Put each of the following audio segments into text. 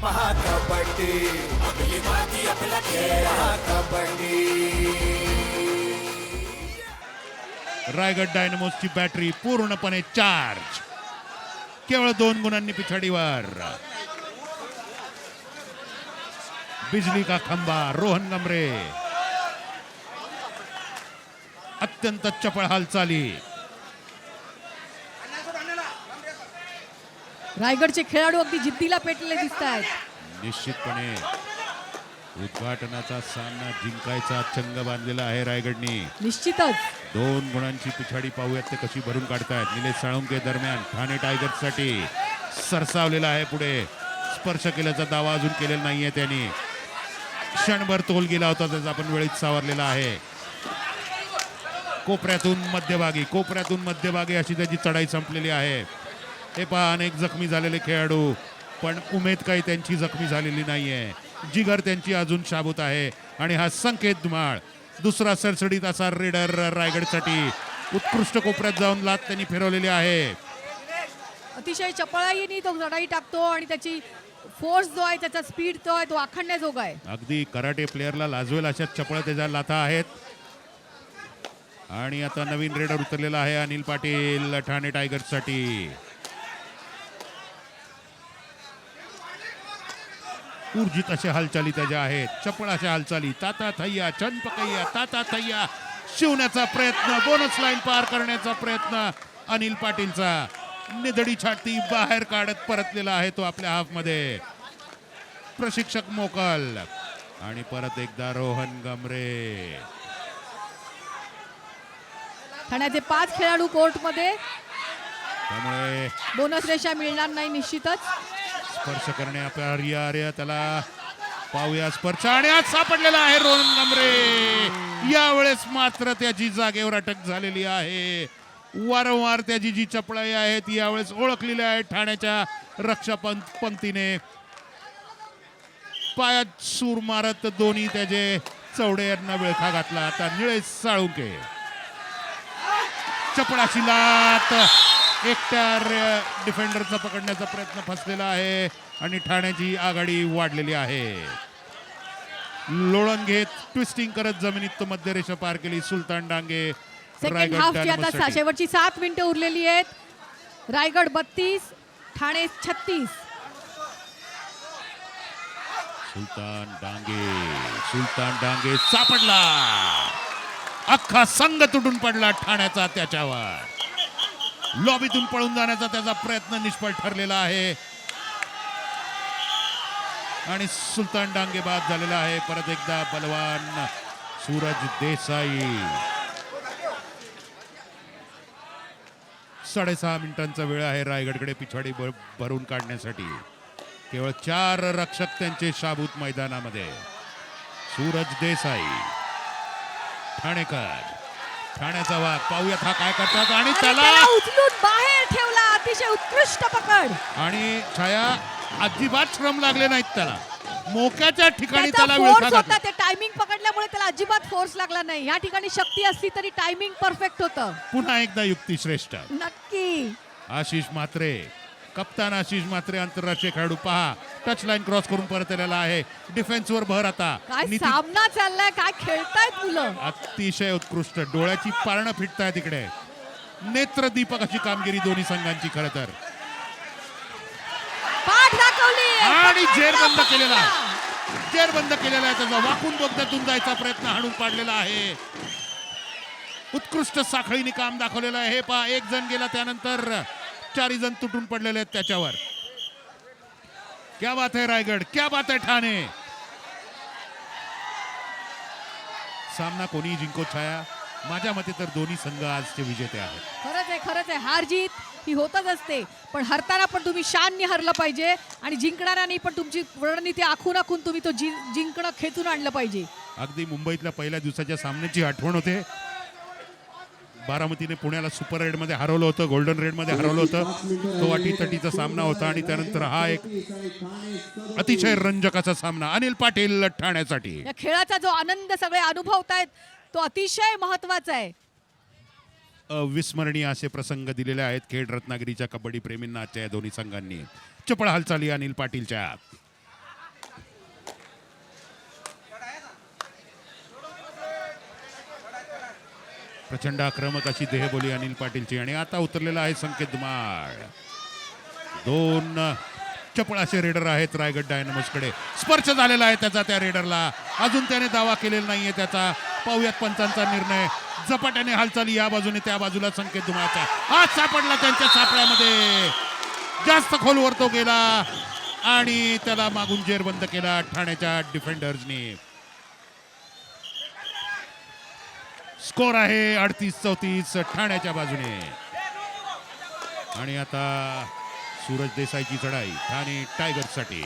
पहा कबड्डी आपली माती आपला खेळ पहा कबड्डी. रायगड डायनमोसची बॅटरी पूर्णपणे चार्ज. केवळ 2 गुणांनी पिछाडीवर. बिजली का खंबा रोहन गमरे. अत्यंत चपळ हालचाली. रायगडचे खेळाडू अगदी जिद्दीला पेटलेले दिसत आहेत. निश्चितपणे उद्घाटनाचा सामना जिंकायचा चंग बांधलेला आहे रायगडनी. निश्चितच 2 गुणांची पिछाडी पाहूयात ते कशी भरून काढतायत. निलेश साळुंके दरम्यान ठाणे टायगर्ससाठी सरसावलेला आहे पुढे. स्पर्श केल्याचा दावा अजून केलेला नाहीये त्यांनी. क्षणभर तोल गेला होता त्याचा आपण वेळीच सावरलेला आहे. कोपऱ्यातून मध्यभागी अशी त्याची चढाई संपलेली आहे. हे पहा अनेक जखमी झालेले खेळाडू, पण उमेद काही त्यांची जखमी झालेली नाहीये. जिगर त्यांची अजून शाबूत आहे. आणि हा संकेत धुमाळ दुसरा सरसडीत असा रेडर रायगडसाठी. उत्कृष्ट कोपऱ्यात जाऊन लात त्यांनी फिरवलेली आहे. अतिशय चपळाईने तो चढाई टाकतो आणि त्याची फोर्स जो आहे त्याचा स्पीड जो आहे तो आखण्याजोगा आहे. अगदी कराटे प्लेअरला लाजवेल अशा चपळ त्याच्या लाथा आहेत. आणि आता नवीन रेडर उतरलेला आहे अनिल पाटील ठाणे टायगर्ससाठी. ऊर्जित अशा हालचाली त्याच्या आहेत. चपळ अशा हालचाली. ताता थैया चंद पकैया ताता थैया शिवण्याचा प्रयत्न. बोनस लाईन पार करण्याचा प्रयत्न अनिल पाटीलचा. निधडी छाती बाहेर काढत परतलेला आहे तो आपल्या हाफ मध्ये. प्रशिक्षक मोकल. आणि परत एकदा रोहन गमरे. ठाण्याचे 5 खेळाडू कोर्टमध्ये. त्यामुळे बोनस रेषा मिळणार नाही निश्चितच. स्पर्श करण्यापर्यंत त्याला पाहूया स्पर्श. आणि आज सापडलेला आहे रोहन गमरे. यावेळेस मात्र त्याची जागेवर अटक झालेली आहे. वारंवार त्याची जी चपळाई आहे ती यावेळेस ओळखलेली आहे ठाण्याच्या रक्षक पंक्तीने. पायात सूर मारत दोन्ही त्याचे चौडे यांना विळखा घातला. आता निलेश साळुंके. चपळाची लात. एकट्या डिफेंडरचा पकडण्याचा प्रयत्न फसलेला आहे आणि ठाण्याची आघाडी वाढलेली आहे. लोळण घेत ट्विस्टिंग करत जमिनीत तो मध्यरेषा पार केली सुलतान डांगे. सेकंड हाफची आता शेवटची 7 मिनिटं उरलेली आहेत. रायगड 32 ठाणे 36. सुलतान डांगे सापडला. अख्खा संघ तुटून पडला ठाण्याचा त्याच्यावर. लॉबीतून पळून जाण्याचा त्याचा प्रयत्न निष्फळ ठरलेला आहे आणि सुलतान डांगे बाद झालेला आहे. परत एकदा बलवान सूरज देसाई. 6.5 मिनिटांचा वेळ आहे रायगडकडे पिछाडी भरून काढण्यासाठी. केवळ 4 रक्षक त्यांचे शाबूत मैदानामध्ये. सूरज देसाई ठाणेकर. ठाण्याचा वाघ. पाहूयात हा काय करतात. आणि त्याला उचलून बाहेर ठेवला. अतिशय उत्कृष्ट पकड. आणि छाया अजिबात श्रम लागले नाहीत त्याला. मोक्याच्या ठिकाणी त्याचा त्याला फोर्स विळखा होता. घातला. ते टायमिंग पकडल्यामुळे त्याला अजिबात फोर्स लागला नाही. या ठिकाणी शक्ती असती तरी टायमिंग परफेक्ट होतं. पुन्हा एकदा युक्ती श्रेष्ठ. नक्की. आशिष म्हात्रे. कप्तान आशिष म्हात्रे आंतरराष्ट्रीय खेळाडू. पहा टच लाईन क्रॉस करून परत आलेला आहे. डिफेन्सवर भर आता. काय सामना चाललाय. काय खेळतायत मुलं. अतिशय उत्कृष्ट. डोळ्याची पारणं फिटतायत इकडे. नेत्रदीपक अशी कामगिरी दोन्ही संघांची खरं तर. पाठ दाखवली आणि जेर बंद केलेला आहे त्याचा. वाकून बोगद्यातून जायचा प्रयत्न हाणून पाडलेला आहे. उत्कृष्ट साखळीने काम दाखवलेलं आहे. हे पहा एक जण गेला त्यानंतर 4 जण तुटून पडलेले आहेत त्याच्यावर. क्या बात है रायगड. क्या बात है ठाणे. सामना कोणी जिंको छाया. माझ्या मते तर दोन्ही संघ आजचे विजेते आहेत. खरंच आहे. हार जीत ही होतच असते, पण हरताना पण तुम्ही शाननी हरलं पाहिजे आणि जिंकणाऱ्यांनी पण तुमची रणनीती आखून तुम्ही तो जिंकणं खेचून आणलं पाहिजे. अगदी मुंबईतल्या पहिल्या दिवसाच्या सामन्याची आठवण होते. बारामतीने पुण्याला सुपर रेड मध्ये हरवलं होतं. गोल्डन रेड मध्ये हरवलं होतं. तो अटीतटीचा सामना होता आणि त्यानंतर हा एक अतिशय रंजक असा सामना अनिल पाटील ठाण्यासाठी. या खेळाचा जो आनंद सगळे अनुभवतायत तो अतिशय महत्वाचा आहे. अविस्मरणीय असे प्रसंग दिलेले आहेत खेड रत्नागिरीच्या कबड्डी प्रेमींना आजच्या या दोन्ही संघांनी. चपळ हालचाली अनिल पाटीलच्या. प्रचंड आक्रमक अशी देहबोली अनिल पाटीलची. आणि आता उतरलेला आहे संकेत धुमाळ. दोन चपळ असे रेडर आहेत रायगड डायनामोसकडे. स्पर्श झालेला आहे त्याचा त्या रेडरला. अजून त्याने दावा केलेला नाहीये त्याचा. पाहुयात पंचांचा निर्णय. झपाट्याने हालचाली या बाजूने त्या बाजूला संकेत धुमाळचा. हात सापडला त्यांच्या सापळ्यामध्ये. जास्त खोलवर तो गेला आणि त्याला मागून जेरबंद केला ठाण्याच्या डिफेंडर्सनी. स्कोर आहे 38-34 ठाण्याच्या बाजूने. आणि आता सूरज देसाईची चढाई ठाणे टायगर्ससाठी.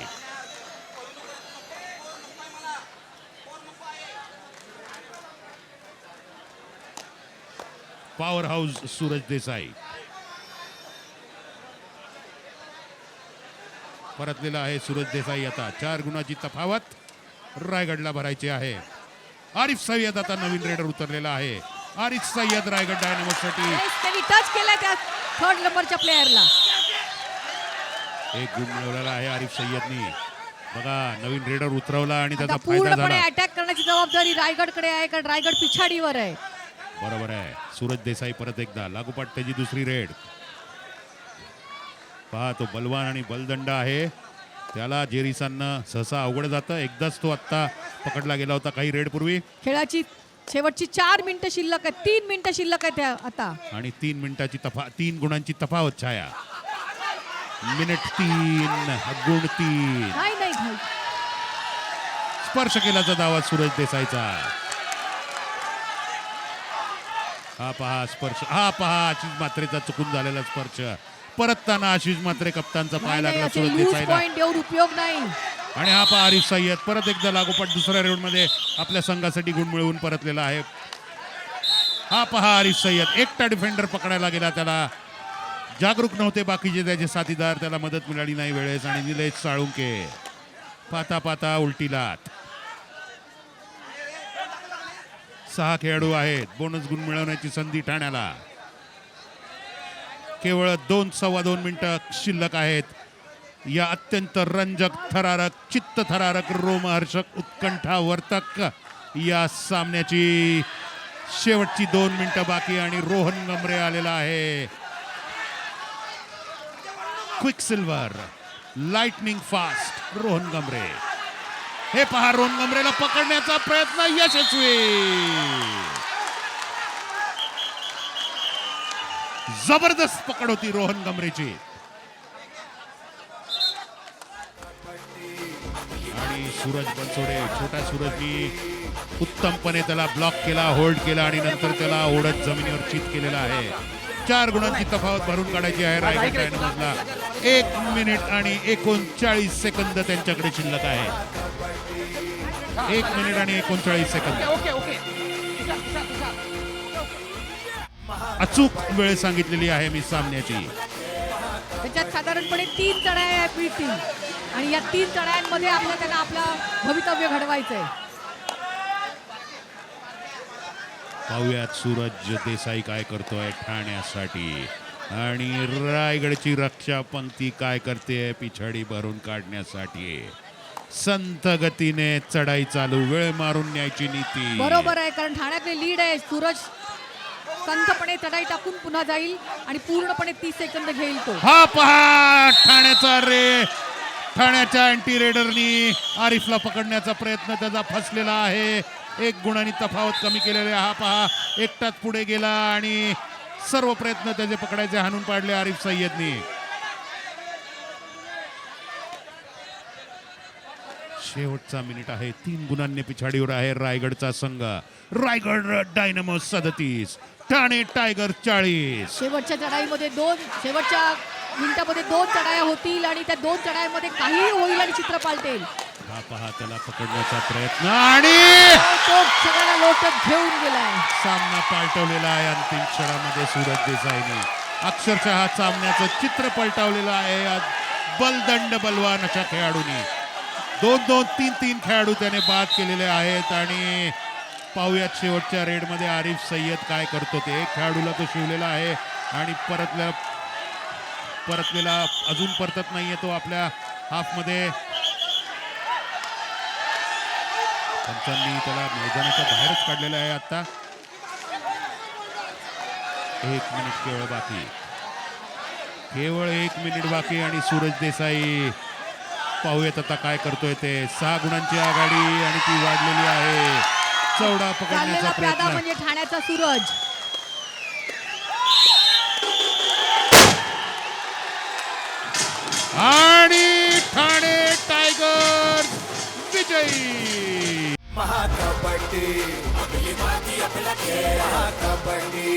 पॉवर हाऊस सूरज देसाई परतलेला आहे. सूरज देसाई आता 4 गुणाची तफावत रायगडला भरायची आहे. आरिफ सय्यद आता नवीन रेडर उतरलेला आहे. आरिफ सय्यद रायगड डायनामोसाठी त्यांनी टच केलाय त्या 3rd नंबरच्या प्लेयरला. एक गुण मिळवलेला आहे आरिफ सय्यदनी. बघा नवीन रेडर उतरवला आणि त्याचा आता फायदा पूर्णपणे झाला. अटॅक करण्याची जबाबदारी रायगडकडे आहे कारण रायगड पिछाडीवर आहे. बरोबर आहे. सूरज देसाई परत एकदा लागोपाठ त्याची दुसरी रेड. पहा तो बलवान आणि बलदंड आहे. त्याला जेरिसांना सहसा अवघड जातं. एकदाच तो आत्ता पकडला गेला होता काही रेड पूर्वी. खेळाची शेवटची 4 मिनिटं शिल्लक आहे. 3 मिनिटं शिल्लक आहे त्या आता. आणि 3 गुणांची तफावत छाया. मिनिट 3 गुण 3. नाही नाही नाही. स्पर्श केल्याचा दावा सूरज देसाईचा. हा पहा स्पर्श. हा पहा आशिष मात्रेचा चुकून झालेला स्पर्श. परतताना आशिष मात्रे कप्तानचा पाय लागला सूरज देसाईला. पॉइंट देऊन उपयोग नाही. आणि हा पहा आरिफ सय्यद परत एकदा लागोपाठ दुसऱ्या राऊंडमध्ये आपल्या संघासाठी गुण मिळवून परतलेला आहे. हा पहा आरिफ सय्यद एकटा डिफेंडर पकडायला गेला. त्याला जागरूक नव्हते बाकीचे त्याचे साथीदार. त्याला मदत मिळाली नाही वेळेस. आणि निलेश साळुंके पाता पाता उलटी लात. 6 खेळाडू आहेत. बोनस गुण मिळवण्याची संधी ठाण्याला. केवळ 2-2.25 मिनिटं शिल्लक आहेत. या अत्यंत रंजक थरारक चित्त थरारक रोमहर्षक उत्कंठावर्तक या सामन्याची शेवटची 2 मिनिटं बाकी. आणि रोहन गमरे आलेला आहे. Quicksilver lightning fast Rohan Gamre. हे पहा रोहन गमरेला पकडण्याचा प्रयत्न यशस्वी. जबरदस्त पकड होती रोहन गमरेची. आणि सूरज बनसोडे छोटा सूरजनी उत्तमपणे त्याला ब्लॉक केला, होल्ड केला आणि नंतर त्याला ओढत जमिनीवर चित केलेला आहे. 4 गुणांची तफावत भरून काढायची आहे रायगड डायनामोसला. 1 मिनिट आणि 39 सेकंद त्यांच्याकडे शिल्लक आहे. 1 मिनिट आणि 39 सेकंद. अचूक वेळ सांगितलेली आहे मी सामन्याची. त्याच्यात साधारणपणे 3 चढाया मिळतील आणि या 3 चढायांमध्ये त्यांना आपलं भवितव्य घडवायचंय. पाहुयात सूरज देसाई काय करतोय ठाण्यासाठी. आणि रायगडची रक्षा पंक्ती काय करते पिछाडी भरून काढण्यासाठी. संत गतीने चढाई चालू. वेळ मारून न्यायची नीती. बरोबर आहे कारण ठाण्यातले लीड आहे. सूरज संथपणे चढाई टाकून पुन्हा जाईल आणि पूर्णपणे 30 सेकंद घेईल तो. हा पहा ठाण्याचा रे. ठाण्याच्या अँटी रेडरनी आरिफला पकडण्याचा प्रयत्न त्याचा फसलेला आहे. 1 गुणांनी तफावत कमी केलेले. हा पहा एकटाच पुढे गेला आणि सर्व प्रयत्न त्याचे पकडायचे हाणून पाडले आरिफ सय्यदनी. शेवटचा मिनिट आहे. 3 गुणांनी पिछाडीवर आहे रायगडचा संघ. Raigad Dynamos 37 Thane tiger 40. शेवटच्या चढाईमध्ये शेवटच्या मिनिटामध्ये 2 चढाया होतील आणि त्या 2 चढाईमध्ये काही होईल आणि चित्र पालटेल. हा पहा त्याला पकडण्याचा प्रयत्न आणि तो सगळ्यांना लोटत घेऊन गेलाय. सामना पालटवलेला आहे अंतिम क्षणामध्ये सूरज देसाईने. अक्षरशः हा सामन्याचं चित्र पलटवलेलं आहे या बलदंड बलवान अशा खेळाडूंनी. 2-2, 3-3 खेळाडू त्याने बाद केलेले आहेत. आणि पाहुयात शेवटच्या रेडमध्ये आरिफ सय्यद काय करतो ते. एक खेळाडूला तो शिवलेला आहे आणि परतलेला अजून परतत नाहीये तो आपल्या हाफमध्ये. पंचांनी त्याला मैदानाच्या बाहेरच काढलेला आहे आता. एक मिनिट केवळ बाकी, केवळ 1 मिनिट बाकी आणि सूरज देसाई पाहूयात आता काय करतोय ते. 6 गुणांची आघाडी आणि ती वाढलेली आहे. चौडा पकडण्याचा चाललेला प्यादा प्रयत्न. म्हणजे ठाण्याचा सूरज. आणि ठाणे टायगर विजयी. महाकबड्डी आपली माती आपला खेळ महाकबड्डी